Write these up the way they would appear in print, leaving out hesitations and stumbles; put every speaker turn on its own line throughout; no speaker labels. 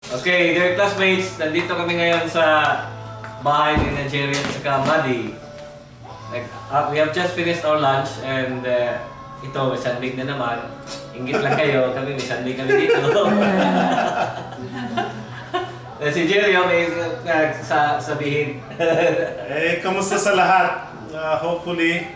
Okay, dear classmates, nandito kami ngayon sa bahay ni Nigeria at saka Buddy. We have just finished our lunch and ito, may sandwich na naman. Ingit lang kayo, kami may sandwich kami dito. Si Jerry, may sabihin.
Kamusta sa lahat? Hopefully,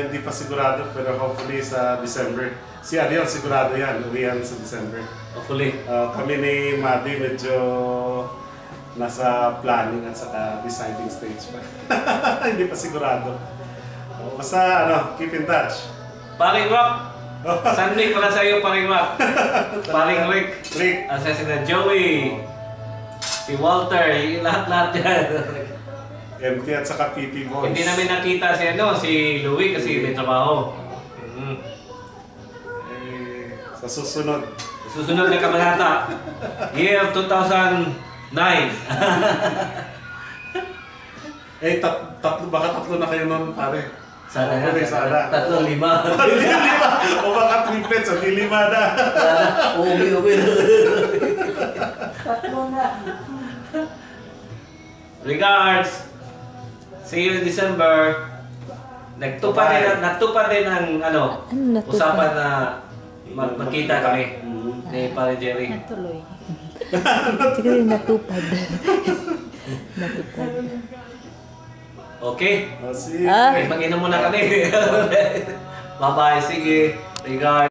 hindi pa sigurado, pero hopefully sa December. Si Ariel, sigurado yan, uwihan sa December.
Hopefully.
Kami ni Maddie medyo nasa planning at saka deciding stage pa. Hindi pa sigurado. Basta keep in touch.
Paring Rock! Sunday pala sa iyo, Paring Rock. Paring Rick. Asa sila Joey. Si Walter. Lahat-lahat yan.
MT at saka PP Boys.
Hindi namin nakita si Louie kasi may trabaho.
Sa susunod.
Susunod na kabanata. Year of 2009.
Baka tatlo na kayo nun, pare.
Sana nga.
Sana.
3, 5.
5. O baka triplets, o 5 na.
Uwi.
Tatlo na.
Regards. See you in December. Nagtupad din ang usapan na magkita kami ni Pare Jerry.
Natuloy. Siguro natupad. Natupad.
Okay?
See you.
Mag-inom muna kami. Bye-bye. Sige. Regards.